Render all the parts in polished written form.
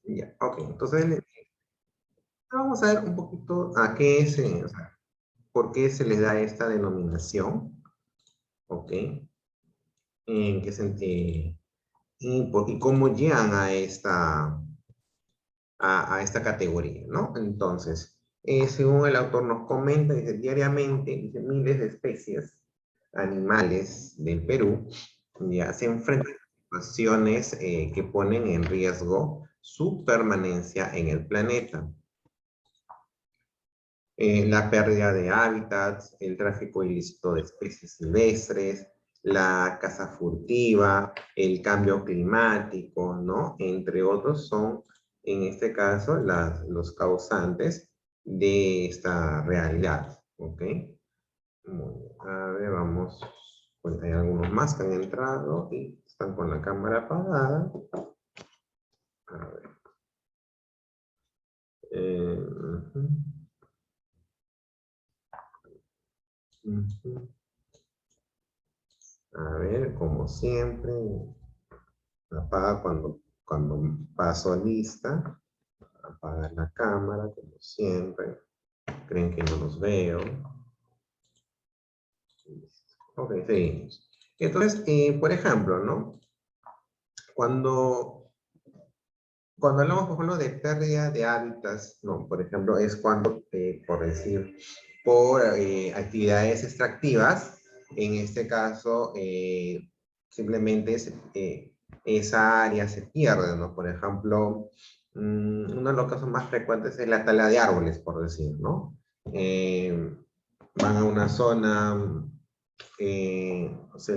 Ya, ok. Entonces, vamos a ver un poquito a qué es, o sea, por qué se les da esta denominación, ok. En qué sentido, y cómo llegan a esta categoría, ¿no? Entonces, según el autor nos comenta, dice, diariamente, dice, miles de especies animales del Perú ya se enfrentan a situaciones que ponen en riesgo su permanencia en el planeta. La pérdida de hábitats, el tráfico ilícito de especies silvestres, la caza furtiva, el cambio climático, ¿no? Entre otros son, en este caso, los causantes de esta realidad, ¿ok? Muy bien. A ver, vamos. Pues hay algunos más que han entrado y están con la cámara apagada. A ver. Ujú, ujú. A ver, como siempre, apaga cuando paso lista, apaga la cámara, como siempre. Creen que no los veo. Ok, seguimos. Entonces, por ejemplo, ¿no? Cuando, cuando hablamos, por ejemplo, de pérdida de hábitats, ¿no? Por ejemplo, es cuando, por decir, por actividades extractivas, en este caso, simplemente esa área se pierde, ¿no? Por ejemplo, uno de los casos más frecuentes es la tala de árboles, por decir, ¿no? Van a una zona, o sea,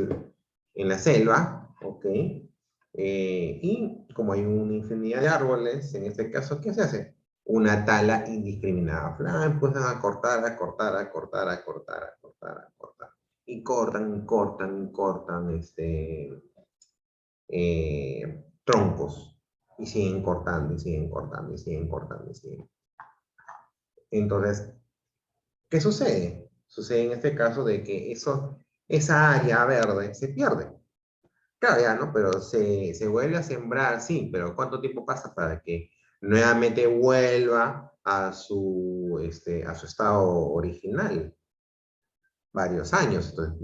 en la selva, ¿ok? Y como hay una infinidad de árboles, en este caso, ¿qué se hace? Una tala indiscriminada. Empiezan a cortar, a cortar, a cortar, a cortar, a cortar, a cortar. Y cortan, y cortan, y cortan troncos. Y siguen cortando, y siguen cortando, y siguen cortando, y siguen. Entonces, ¿qué sucede? Sucede en este caso de que esa área verde se pierde. Claro, ya, ¿no? Pero se vuelve a sembrar, sí, pero ¿cuánto tiempo pasa para que nuevamente vuelva a su estado original? Varios años. Entonces,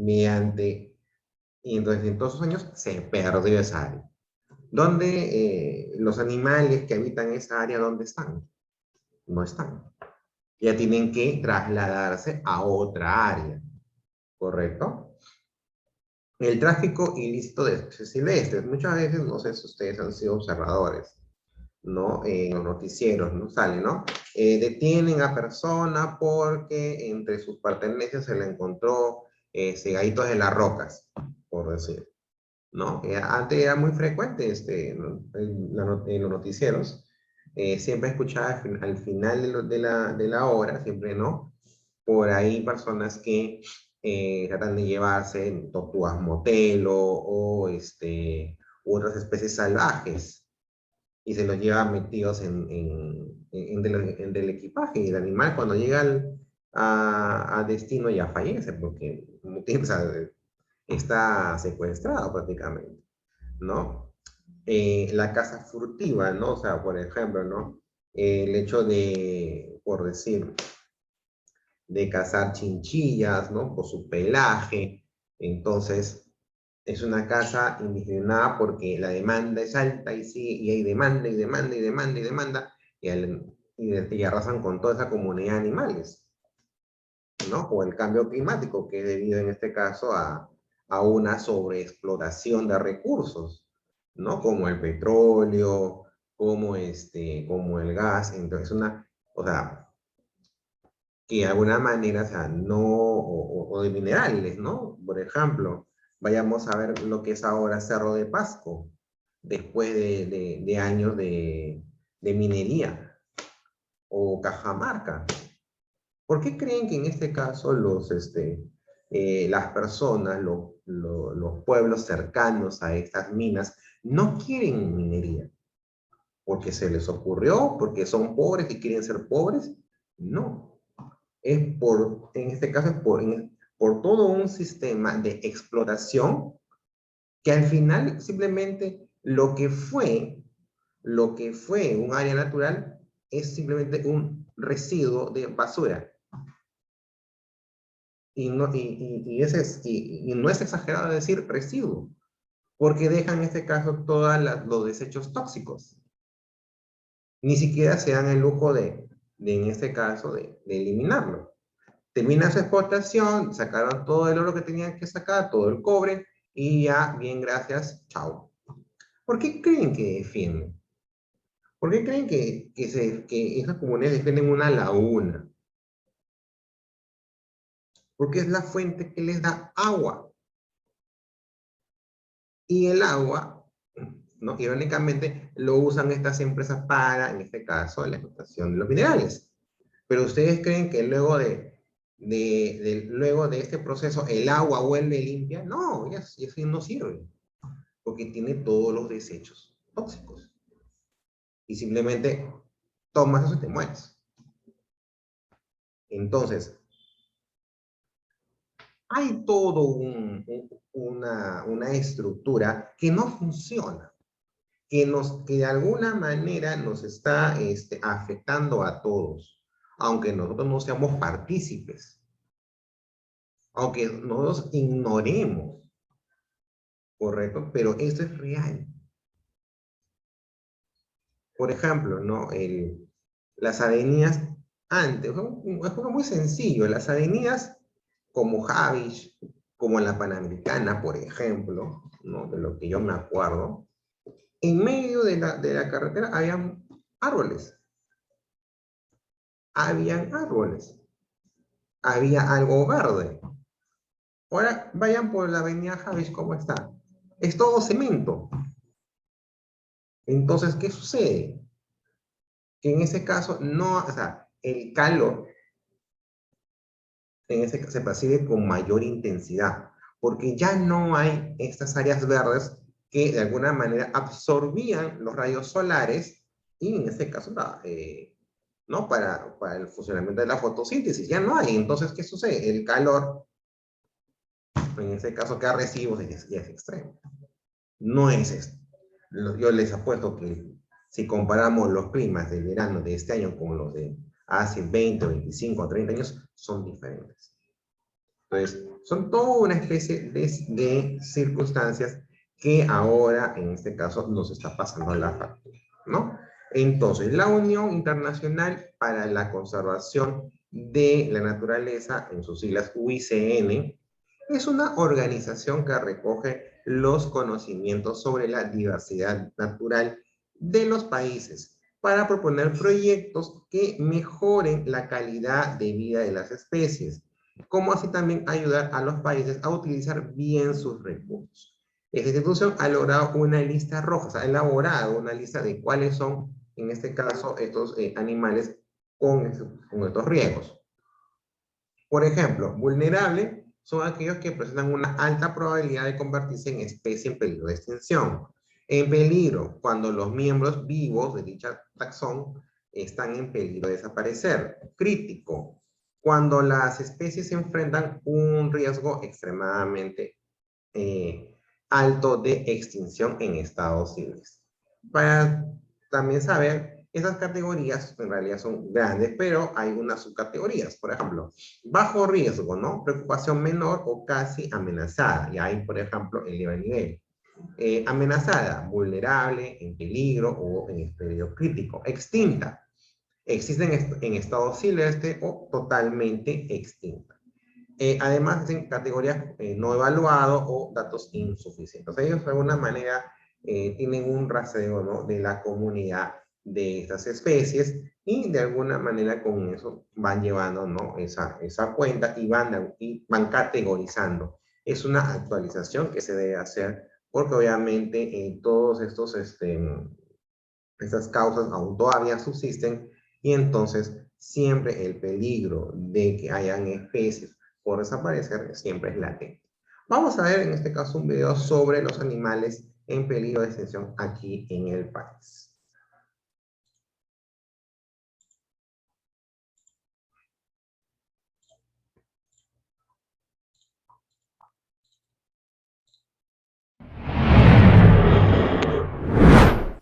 y entonces en todos esos años se perdió esa área. ¿Dónde los animales que habitan esa área, dónde están? No están. Ya tienen que trasladarse a otra área, ¿correcto? El tráfico ilícito de especies silvestres. Muchas veces, no sé si ustedes han sido observadores, ¿no? En los noticieros, ¿no? Sale, ¿no? Detienen a persona porque entre sus pertenencias se le encontró cegaditos de las rocas, por decir, ¿no? Antes era muy frecuente ¿no? En los noticieros. Siempre escuchaba al final de la hora, siempre, ¿no? Por ahí personas que tratan de llevarse tortugas motelo u otras especies salvajes y se los lleva metidos en del equipaje. Y el animal cuando llega a destino ya fallece porque o sea, está secuestrado prácticamente, ¿no? La caza furtiva, ¿no? O sea, por ejemplo, ¿no? El hecho de, por decir, de cazar chinchillas, ¿no? Por su pelaje. Entonces, es una caza indiscriminada porque la demanda es alta y, sí, y hay demanda y demanda y demanda y demanda y arrasan con toda esa comunidad de animales, ¿no? O el cambio climático que es debido en este caso a una sobreexplotación de recursos, ¿no? Como el petróleo, como el gas, entonces o sea, que de alguna manera, o sea, no, o de minerales, ¿no? Por ejemplo, vayamos a ver lo que es ahora Cerro de Pasco, después de años de minería, o Cajamarca. ¿Por qué creen que en este caso las personas, los pueblos cercanos a estas minas, no quieren minería? ¿Porque se les ocurrió? ¿Porque son pobres y quieren ser pobres? No. En este caso, por todo un sistema de explotación que al final simplemente lo que fue lo que fue un área natural es simplemente un residuo de basura. Y no, y no es exagerado decir residuo, porque dejan en este caso todos los desechos tóxicos. Ni siquiera se dan el lujo en este caso, de eliminarlo. Termina su explotación, sacaron todo el oro que tenían que sacar, todo el cobre, y ya, bien, gracias, chao. ¿Por qué creen que defienden? ¿Por qué creen que esas comunidades defienden una laguna? Porque es la fuente que les da agua. Y el agua, ¿no? Irónicamente, lo usan estas empresas para, en este caso, la explotación de los minerales. Pero ustedes creen que luego de este proceso el agua vuelve limpia. No, ya, eso no sirve, porque tiene todos los desechos tóxicos. Y simplemente tomas eso y te mueres. Entonces, hay todo una estructura que no funciona, que de alguna manera nos está afectando a todos, aunque nosotros no seamos partícipes, aunque nosotros ignoremos, ¿correcto? Pero esto es real. Por ejemplo, ¿no? Las avenidas antes, es algo muy sencillo, las avenidas como Javich, como la Panamericana, por ejemplo, ¿no? De lo que yo me acuerdo, en medio de la carretera habían árboles, había algo verde. Ahora vayan por la avenida Javich, ¿cómo está? Es todo cemento. Entonces, ¿qué sucede? Que en ese caso no, o sea, el calor en ese caso se percibe con mayor intensidad, porque ya no hay estas áreas verdes que de alguna manera absorbían los rayos solares y en este caso ¿no? Para el funcionamiento de la fotosíntesis, ya no hay. Entonces, ¿qué sucede? El calor, en este caso que recibo, ya es extremo. No es esto. Yo les apuesto que si comparamos los climas del verano de este año con los de hace 20, 25 o 30 años, son diferentes. Entonces, son toda una especie de circunstancias que ahora, en este caso, nos está pasando la factura, ¿no? Entonces, la Unión Internacional para la Conservación de la Naturaleza, en sus siglas UICN, es una organización que recoge los conocimientos sobre la diversidad natural de los países para proponer proyectos que mejoren la calidad de vida de las especies, como así también ayudar a los países a utilizar bien sus recursos. Esta institución ha logrado una lista roja, o sea, ha elaborado una lista de cuáles son, en este caso, estos animales con estos riesgos. Por ejemplo, vulnerable son aquellos que presentan una alta probabilidad de convertirse en especie en peligro de extinción. En peligro, cuando los miembros vivos de dicha taxón están en peligro de desaparecer. Crítico, cuando las especies se enfrentan un riesgo extremadamente alto de extinción en estados civiles. Para también saber, esas categorías en realidad son grandes, pero hay unas subcategorías. Por ejemplo, bajo riesgo, ¿no? Preocupación menor o casi amenazada. Y hay, por ejemplo, el nivel. Amenazada, vulnerable, en peligro o en peligro crítico. Extinta, existen en estado silvestre o totalmente extinta. Además, en categorías no evaluado o datos insuficientes. Ellos de alguna manera tienen un rastreo, ¿no? De la comunidad de estas especies y de alguna manera con eso van llevando, ¿no? esa cuenta y van categorizando. Es una actualización que se debe hacer porque obviamente todos estas causas aún todavía subsisten y entonces siempre el peligro de que hayan especies por desaparecer siempre es latente. Vamos a ver en este caso un video sobre los animales en peligro de extinción aquí en el país.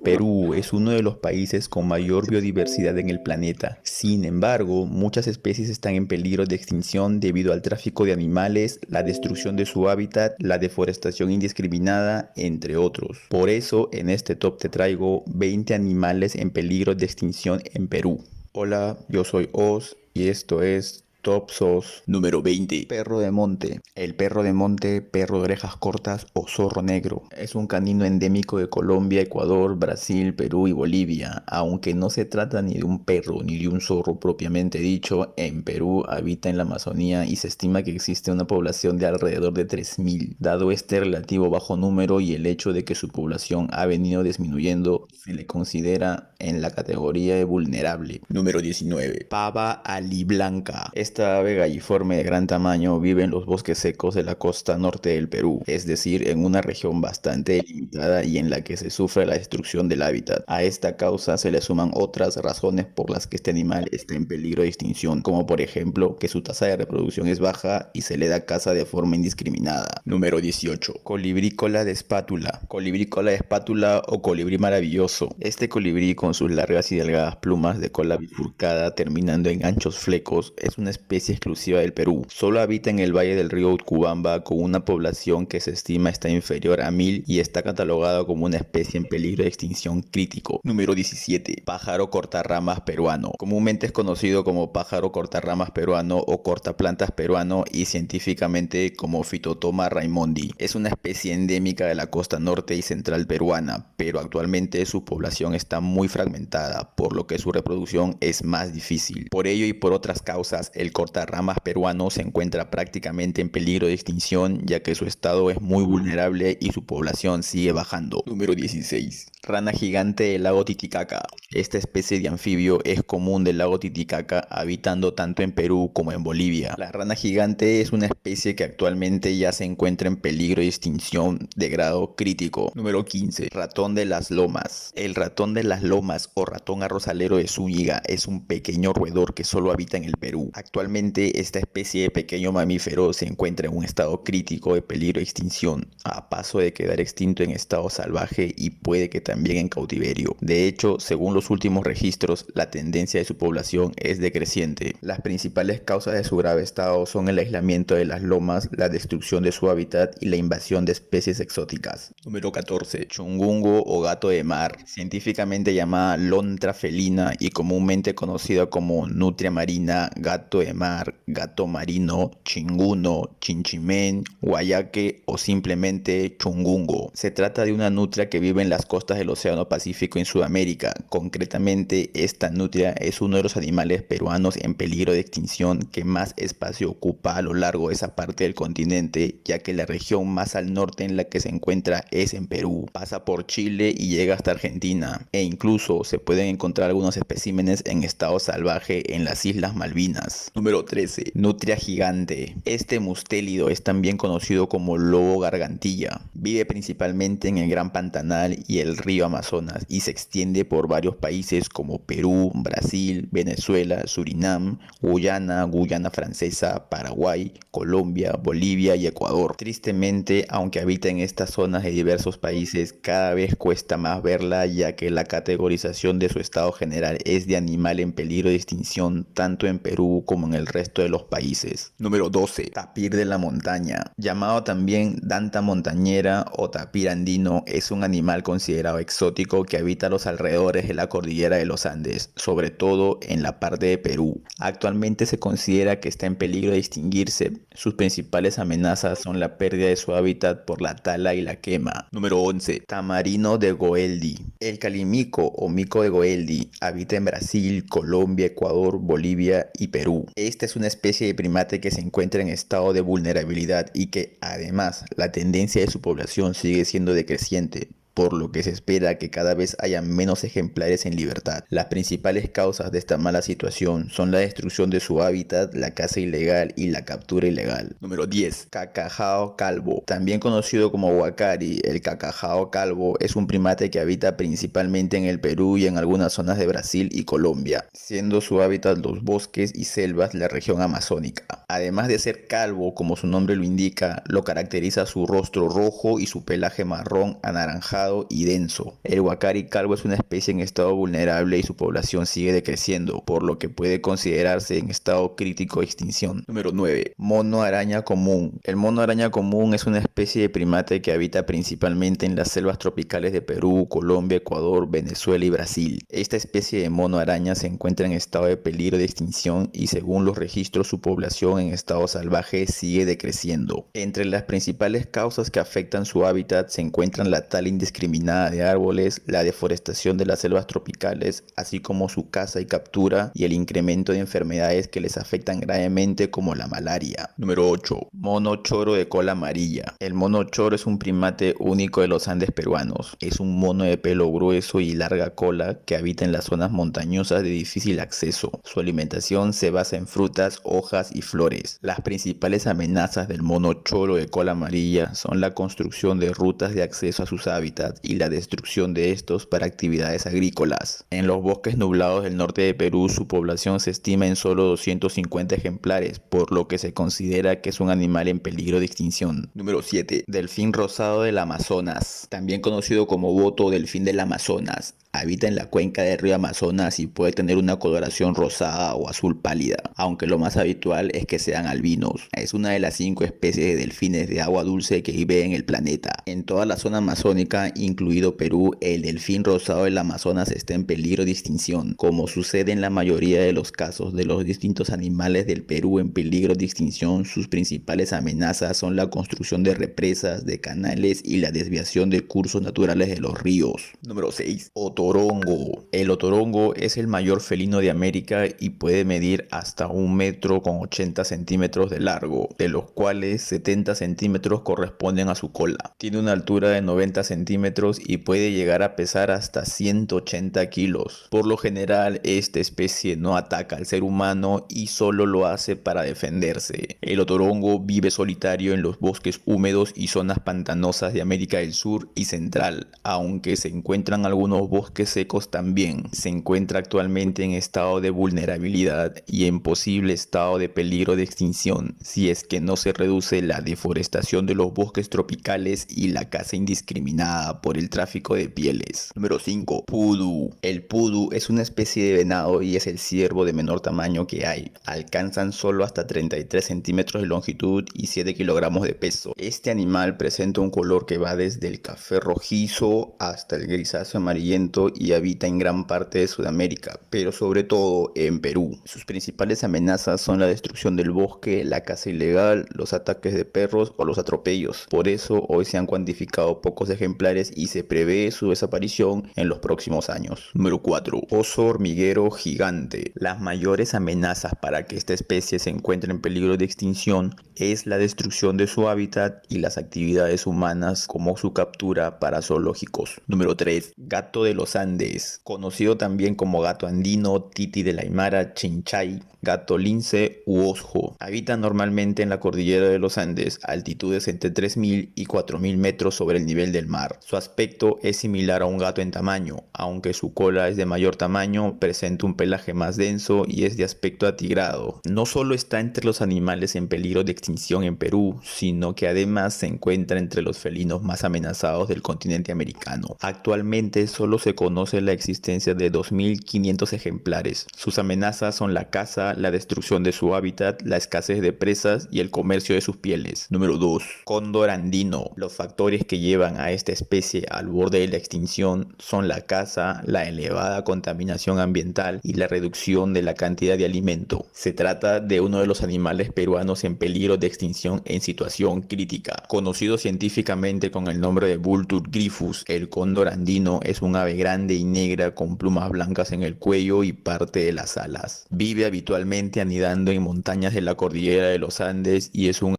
Perú es uno de los países con mayor biodiversidad en el planeta. Sin embargo, muchas especies están en peligro de extinción debido al tráfico de animales, la destrucción de su hábitat, la deforestación indiscriminada, entre otros. Por eso, en este top te traigo 20 animales en peligro de extinción en Perú. Hola, yo soy Oz y esto es Top SOS número 20. Perro de monte. El perro de monte, perro de orejas cortas o zorro negro. Es un canino endémico de Colombia, Ecuador, Brasil, Perú y Bolivia. Aunque no se trata ni de un perro ni de un zorro propiamente dicho, en Perú habita en la Amazonía y se estima que existe una población de alrededor de 3.000. Dado este relativo bajo número y el hecho de que su población ha venido disminuyendo, se le considera en la categoría de vulnerable. Número 19. Pava aliblanca. Esta ave galliforme de gran tamaño vive en los bosques secos de la costa norte del Perú, es decir, en una región bastante limitada y en la que se sufre la destrucción del hábitat. A esta causa se le suman otras razones por las que este animal está en peligro de extinción, como por ejemplo que su tasa de reproducción es baja y se le da caza de forma indiscriminada. Número 18. Colibrí de espátula. Colibrí de espátula o colibrí maravilloso. Este colibrí con sus largas y delgadas plumas de cola bifurcada terminando en anchos flecos es una especie exclusiva del Perú. Solo habita en el valle del río Utcubamba con una población que se estima está inferior a 1000 y está catalogado como una especie en peligro de extinción crítico. Número 17. Pájaro cortarramas peruano. Comúnmente es conocido como pájaro cortarramas peruano o cortaplantas peruano y científicamente como Phytotoma raimondi. Es una especie endémica de la costa norte y central peruana, pero actualmente su población está muy fragmentada, por lo que su reproducción es más difícil. Por ello y por otras causas, el cortarramas peruano se encuentra prácticamente en peligro de extinción, ya que su estado es muy vulnerable y su población sigue bajando. Número 16. Rana gigante del lago Titicaca. Esta especie de anfibio es común del lago Titicaca, habitando tanto en Perú como en Bolivia. La rana gigante es una especie que actualmente ya se encuentra en peligro de extinción de grado crítico. Número 15. Ratón de las lomas. El ratón de las lomas o ratón arrosalero de Zúñiga es un pequeño roedor que solo habita en el Perú. Actualmente esta especie de pequeño mamífero se encuentra en un estado crítico de peligro de extinción, a paso de quedar extinto en estado salvaje y puede que también en cautiverio. De hecho, según los últimos registros, la tendencia de su población es decreciente. Las principales causas de su grave estado son el aislamiento de las lomas, la destrucción de su hábitat y la invasión de especies exóticas. Número 14. Chungungo o gato de mar, científicamente llamada lontra felina y comúnmente conocida como nutria marina, gato de mar, gato marino, chinguno, chinchimén, guayaque o simplemente chungungo. Se trata de una nutria que vive en las costas del Océano Pacífico en Sudamérica. Concretamente, esta nutria es uno de los animales peruanos en peligro de extinción que más espacio ocupa a lo largo de esa parte del continente, ya que la región más al norte en la que se encuentra es en Perú. Pasa por Chile y llega hasta Argentina, e incluso se pueden encontrar algunos especímenes en estado salvaje en las Islas Malvinas. Número 13. Nutria gigante. Este mustélido es también conocido como lobo gargantilla. Vive principalmente en el Gran Pantanal y el río Amazonas y se extiende por varios países como Perú, Brasil, Venezuela, Surinam, Guyana, Guyana Francesa, Paraguay, Colombia, Bolivia y Ecuador. Tristemente, aunque habita en estas zonas de diversos países, cada vez cuesta más verla, ya que la categorización de su estado general es de animal en peligro de extinción tanto en Perú como en el resto de los países. Número 12. Tapir de la montaña. Llamado también danta montañera o tapir andino, es un animal considerado exótico que habita los alrededores de la cordillera de los Andes, sobre todo en la parte de Perú. Actualmente se considera que está en peligro de extinguirse. Sus principales amenazas son la pérdida de su hábitat por la tala y la quema. Número 11. Tamarino de Goeldi. El calimico o mico de Goeldi habita en Brasil, Colombia, Ecuador, Bolivia y Perú. Esta es una especie de primate que se encuentra en estado de vulnerabilidad y que además la tendencia de su población sigue siendo decreciente, por lo que se espera que cada vez haya menos ejemplares en libertad. Las principales causas de esta mala situación son la destrucción de su hábitat, la caza ilegal y la captura ilegal. Número 10. Cacajao calvo. También conocido como huacari, el cacajao calvo es un primate que habita principalmente en el Perú y en algunas zonas de Brasil y Colombia, siendo su hábitat los bosques y selvas de la región amazónica. Además de ser calvo, como su nombre lo indica, lo caracteriza su rostro rojo y su pelaje marrón anaranjado cerrado y denso. El huacari calvo es una especie en estado vulnerable y su población sigue decreciendo, por lo que puede considerarse en estado crítico de extinción. Número 9. Mono araña común. El mono araña común es una especie de primate que habita principalmente en las selvas tropicales de Perú, Colombia, Ecuador, Venezuela y Brasil. Esta especie de mono araña se encuentra en estado de peligro de extinción y según los registros su población en estado salvaje sigue decreciendo. Entre las principales causas que afectan su hábitat se encuentran la tala indiscriminada de árboles, la deforestación de las selvas tropicales, así como su caza y captura y el incremento de enfermedades que les afectan gravemente como la malaria. Número 8. Mono choro de cola amarilla. El mono choro es un primate único de los Andes peruanos. Es un mono de pelo grueso y larga cola que habita en las zonas montañosas de difícil acceso. Su alimentación se basa en frutas, hojas y flores. Las principales amenazas del mono choro de cola amarilla son la construcción de rutas de acceso a sus hábitats y la destrucción de estos para actividades agrícolas. En los bosques nublados del norte de Perú, su población se estima en solo 250 ejemplares, por lo que se considera que es un animal en peligro de extinción. Número 7. Delfín rosado del Amazonas, también conocido como boto o delfín del Amazonas. Habita en la cuenca del río Amazonas y puede tener una coloración rosada o azul pálida, aunque lo más habitual es que sean albinos. Es una de las 5 especies de delfines de agua dulce que vive en el planeta. En toda la zona amazónica, incluido Perú, el delfín rosado del Amazonas está en peligro de extinción. Como sucede en la mayoría de los casos de los distintos animales del Perú en peligro de extinción, sus principales amenazas son la construcción de represas, de canales y la desviación de cursos naturales de los ríos. Número 6. Otorongo. El otorongo es el mayor felino de América y puede medir hasta 1,80 m de largo, de los cuales 70 centímetros corresponden a su cola. Tiene una altura de 90 centímetros y puede llegar a pesar hasta 180 kilos. Por lo general, esta especie no ataca al ser humano y solo lo hace para defenderse. El otorongo vive solitario en los bosques húmedos y zonas pantanosas de América del Sur y Central, aunque se encuentran algunos bosques secos también. Se encuentra actualmente en estado de vulnerabilidad y en posible estado de peligro de extinción si es que no se reduce la deforestación de los bosques tropicales y la caza indiscriminada por el tráfico de pieles. Número 5. Pudú. El pudú es una especie de venado y es el ciervo de menor tamaño que hay. Alcanzan solo hasta 33 centímetros de longitud y 7 kilogramos de peso. Este animal presenta un color que va desde el café rojizo hasta el grisáceo amarillento y habita en gran parte de Sudamérica, pero sobre todo en Perú. Sus principales amenazas son la destrucción del bosque, la caza ilegal, los ataques de perros o los atropellos. Por eso hoy se han cuantificado pocos ejemplares y se prevé su desaparición en los próximos años. Número 4. Oso hormiguero gigante. Las mayores amenazas para que esta especie se encuentre en peligro de extinción es la destrucción de su hábitat y las actividades humanas como su captura para zoológicos. Número 3. Gato de los Andes, conocido también como gato andino, titi del Aymara, chinchay, gato lince u osjo. Habita normalmente en la cordillera de los Andes, a altitudes entre 3.000 y 4.000 metros sobre el nivel del mar. Su aspecto es similar a un gato en tamaño, aunque su cola es de mayor tamaño, presenta un pelaje más denso y es de aspecto atigrado. No solo está entre los animales en peligro de extinción en Perú, sino que además se encuentra entre los felinos más amenazados del continente americano. Actualmente solo se conoce la existencia de 2.500 ejemplares. Sus amenazas son la caza, la destrucción de su hábitat, la escasez de presas y el comercio de sus pieles. Número 2. Cóndor andino. Los factores que llevan a esta especie al borde de la extinción son la caza, la elevada contaminación ambiental y la reducción de la cantidad de alimento. Se trata de uno de los animales peruanos en peligro de extinción en situación crítica. Conocido científicamente con el nombre de Vultur gryphus, el cóndor andino es un ave grande y negra con plumas blancas en el cuello y parte de las alas. Vive habitualmente anidando en montañas de la cordillera de los Andes y es un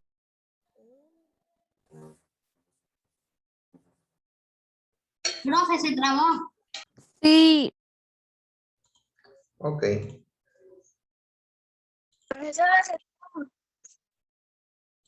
Profe, se trabó. Sí, Ok. profesora,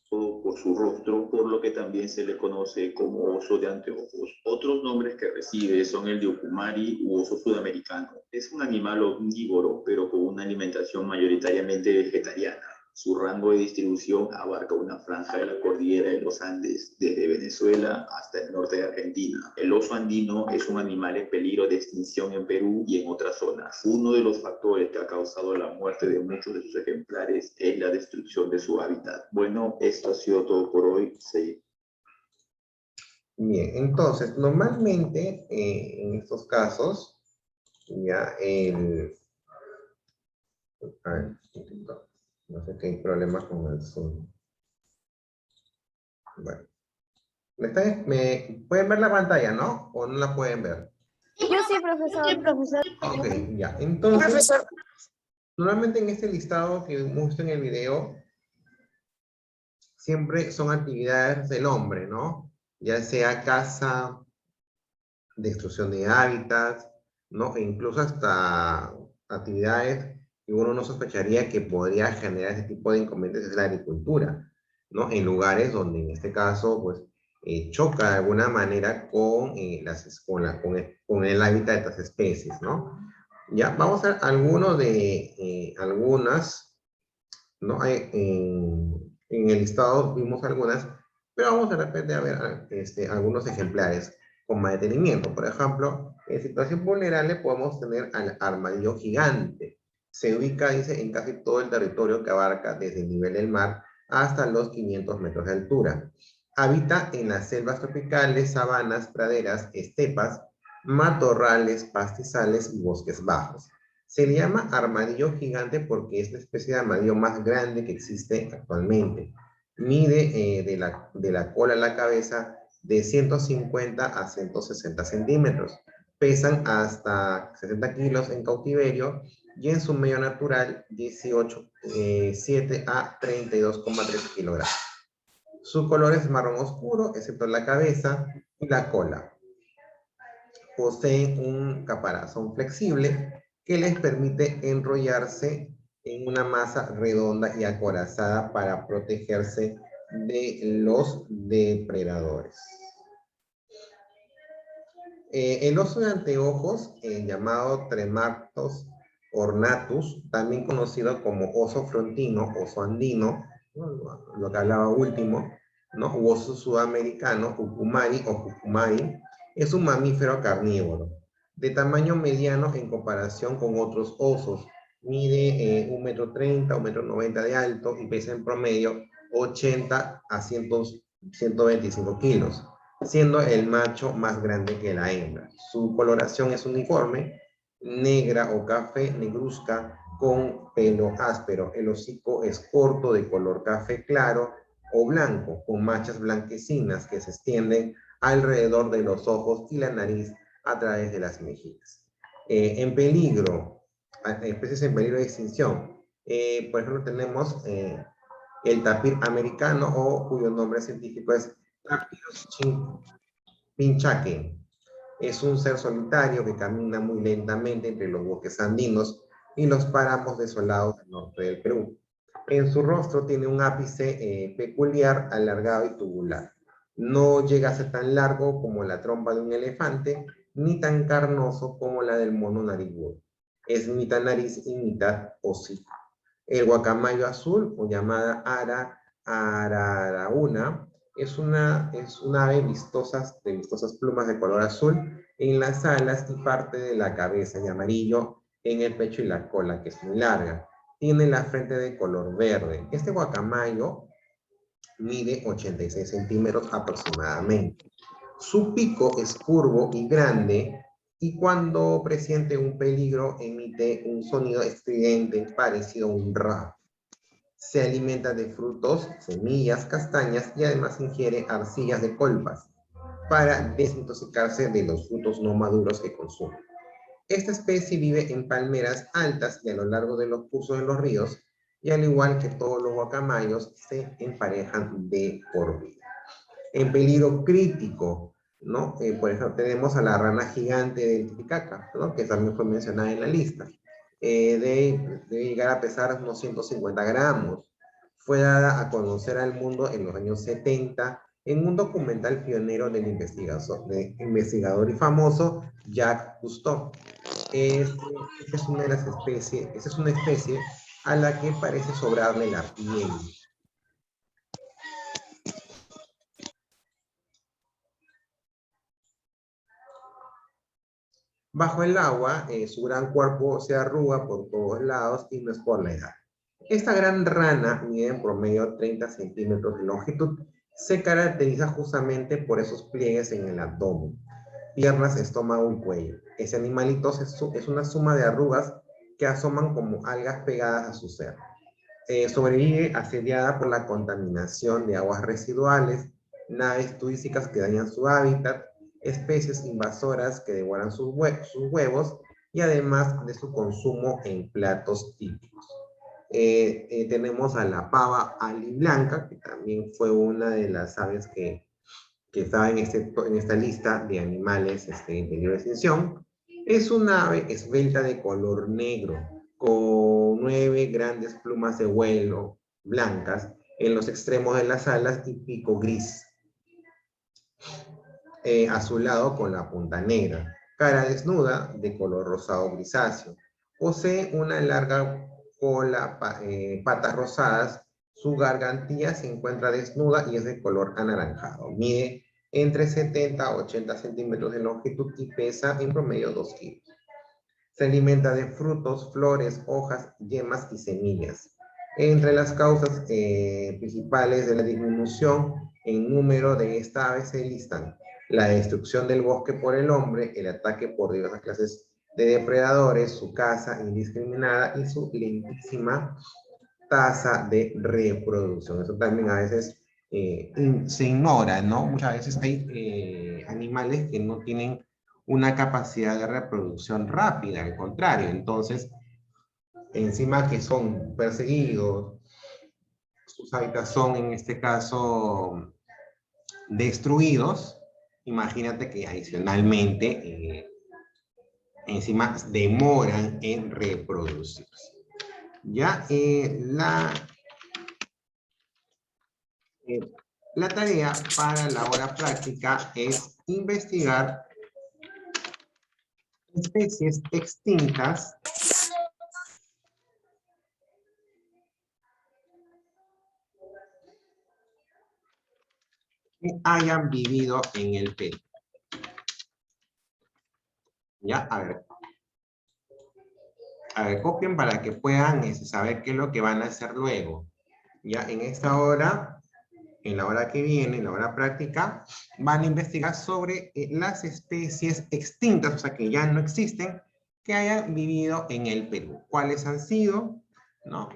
por su rostro, por lo que también se le conoce como oso de anteojos. Otros nombres que recibe son el de ocumari u oso sudamericano. Es un animal omnívoro, pero con una alimentación mayoritariamente vegetariana. Su rango de distribución abarca una franja de la cordillera de los Andes, desde Venezuela hasta el norte de Argentina. El oso andino es un animal en peligro de extinción en Perú y en otras zonas. Uno de los factores que ha causado la muerte de muchos de sus ejemplares es la destrucción de su hábitat. Bueno, esto ha sido todo por hoy. Sí. Bien, entonces, normalmente en estos casos, ya el... A ver, no sé qué hay problemas con el Zoom. Bueno. ¿Pueden ver la pantalla, no? ¿O no la pueden ver? Yo sí, profesor. Ok, ya. Entonces, Profesor. normalmente en este listado que muestro en el video, siempre son actividades del hombre, ¿no? Ya sea caza, destrucción de hábitats, ¿no? E incluso hasta actividades que uno no sospecharía que podría generar ese tipo de inconvenientes es la agricultura, ¿no? En lugares donde en este caso, pues, choca de alguna manera con, con el hábitat de estas especies, ¿no? Ya, vamos a ver algunas, ¿no? En el listado vimos algunas, pero vamos de repente a ver algunos ejemplares con más detenimiento. Por ejemplo, en situación vulnerable podemos tener al armadillo gigante. Se ubica, dice, en casi todo el territorio que abarca desde el nivel del mar hasta los 500 metros de altura. Habita en las selvas tropicales, sabanas, praderas, estepas, matorrales, pastizales y bosques bajos. Se le llama armadillo gigante porque es la especie de armadillo más grande que existe actualmente. Mide de la cola a la cabeza de 150 a 160 centímetros. Pesan hasta 60 kilos en cautiverio y en su medio natural 7 a 32,3 kilogramos. Su color es marrón oscuro, excepto la cabeza y la cola. Poseen un caparazón flexible que les permite enrollarse en una masa redonda y acorazada para protegerse de los depredadores. El oso de anteojos, llamado Tremartos ornatus, también conocido como oso frontino, oso andino, ¿no? Lo que hablaba último, ¿no? U oso sudamericano, Ucumari o Cucumari, es un mamífero carnívoro, de tamaño mediano en comparación con otros osos. Mide 1,30 m, 1,90 m de alto y pesa en promedio 80 a 125 kilos, siendo el macho más grande que la hembra. Su coloración es uniforme, negra o café negruzca con pelo áspero. El hocico es corto, de color café claro o blanco, con manchas blanquecinas que se extienden alrededor de los ojos y la nariz a través de las mejillas. En peligro, especies en peligro de extinción. Por ejemplo, tenemos el tapir americano, o cuyo nombre científico es Tapirus pinchaque. Es un ser solitario que camina muy lentamente entre los bosques andinos y los páramos desolados del norte del Perú. En su rostro tiene un ápice peculiar, alargado y tubular. No llega a ser tan largo como la trompa de un elefante, ni tan carnoso como la del mono narigudo. Es mitad nariz y mitad hocico. El guacamayo azul, o llamada araraúna, es una ave de vistosas plumas de color azul en las alas y parte de la cabeza, y amarillo en el pecho y la cola, que es muy larga. Tiene la frente de color verde. Este guacamayo mide 86 centímetros aproximadamente. Su pico es curvo y grande, y cuando presiente un peligro emite un sonido estridente parecido a un rap. Se alimenta de frutos, semillas, castañas y además ingiere arcillas de colpas para desintoxicarse de los frutos no maduros que consume. Esta especie vive en palmeras altas y a lo largo de los cursos de los ríos, y al igual que todos los guacamayos, se emparejan de por vida. En peligro crítico, ¿no? Por ejemplo, tenemos a la rana gigante del Titicaca, ¿no? Que también fue mencionada en la lista. Debe llegar a pesar unos 150 gramos. Fue dada a conocer al mundo en los años 70 en un documental pionero del investigador y famoso Jacques Cousteau. Esta es una especie a la que parece sobrarle la piel. Bajo el agua, su gran cuerpo se arruga por todos lados y no es por la edad. Esta gran rana mide en promedio 30 centímetros de longitud. Se caracteriza justamente por esos pliegues en el abdomen, piernas, estómago y cuello. Ese animalito es una suma de arrugas que asoman como algas pegadas a su ser. Sobrevive asediada por la contaminación de aguas residuales, naves turísticas que dañan su hábitat, especies invasoras que devoran sus huevos y además de su consumo en platos típicos. Tenemos a la pava aliblanca, que también fue una de las aves que estaba en esta lista de animales en peligro de extinción. Es una ave esbelta de color negro, con 9 grandes plumas de vuelo blancas en los extremos de las alas y pico gris, azulado con la punta negra, cara desnuda de color rosado grisáceo. Posee una larga cola, patas rosadas, su gargantilla se encuentra desnuda y es de color anaranjado. Mide entre 70 a 80 centímetros de longitud y pesa en promedio 2 kilos. Se alimenta de frutos, flores, hojas, yemas y semillas. Entre las causas principales de la disminución en número de esta ave se listan la destrucción del bosque por el hombre, el ataque por diversas clases de depredadores, su caza indiscriminada y su lentísima tasa de reproducción. Eso también a veces se ignora, ¿no? Muchas veces hay animales que no tienen una capacidad de reproducción rápida, al contrario. Entonces, encima que son perseguidos, sus hábitats son en este caso destruidos, imagínate que adicionalmente encima demoran en reproducirse. Ya la tarea para la hora práctica es investigar especies extintas que hayan vivido en el Perú. Ya, a ver, copien para que puedan saber qué es lo que van a hacer luego. Ya, en esta hora, en la hora que viene, en la hora práctica, van a investigar sobre las especies extintas, o sea, que ya no existen, que hayan vivido en el Perú. ¿Cuáles han sido? ¿No?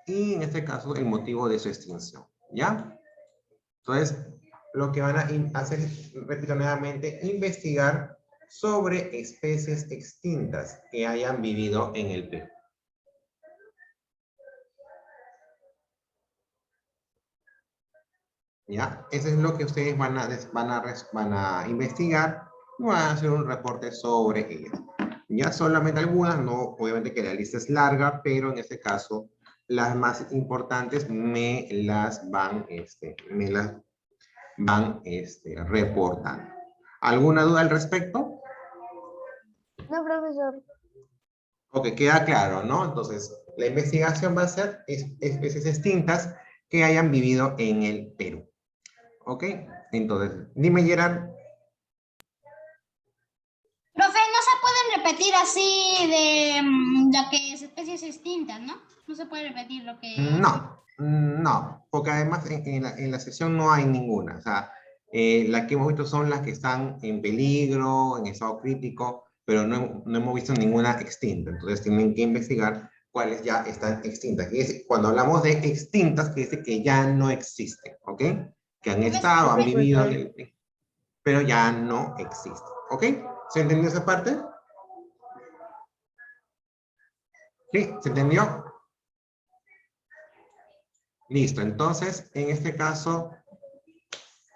Y en este caso, el motivo de su extinción. ¿Ya? Entonces, lo que van a hacer, repito nuevamente, investigar sobre especies extintas que hayan vivido en el Perú. ¿Ya? Eso es lo que ustedes van a investigar y van a hacer un reporte sobre ellas. Ya solamente algunas, no, obviamente que la lista es larga, pero en este caso las más importantes me las van reportando. ¿Alguna duda al respecto? No, profesor. Ok, queda claro, ¿no? Entonces, la investigación va a ser especies extintas que hayan vivido en el Perú. ¿Ok? Entonces, dime, Gerard. Profe, no se pueden repetir así de lo que es especies extintas, ¿no? No se puede repetir lo que... No, porque además en la sesión no hay ninguna. O sea, las que hemos visto son las que están en peligro, en estado crítico, pero no hemos visto ninguna extinta. Entonces tienen que investigar cuáles ya están extintas. Cuando hablamos de extintas, quiere decir que ya no existen, ¿ok? Que han estado, han vivido, pero ya no existen, ¿ok? ¿Se entendió esa parte? ¿Sí? ¿Se entendió? Listo, entonces, en este caso,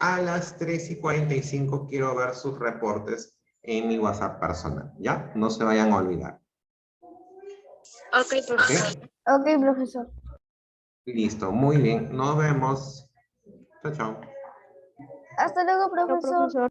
a las 3:45 quiero ver sus reportes en mi WhatsApp personal, ¿ya? No se vayan a olvidar. Ok, profesor. Ok, profesor. Listo, muy bien. Nos vemos. Chao, chao. Hasta luego, profesor.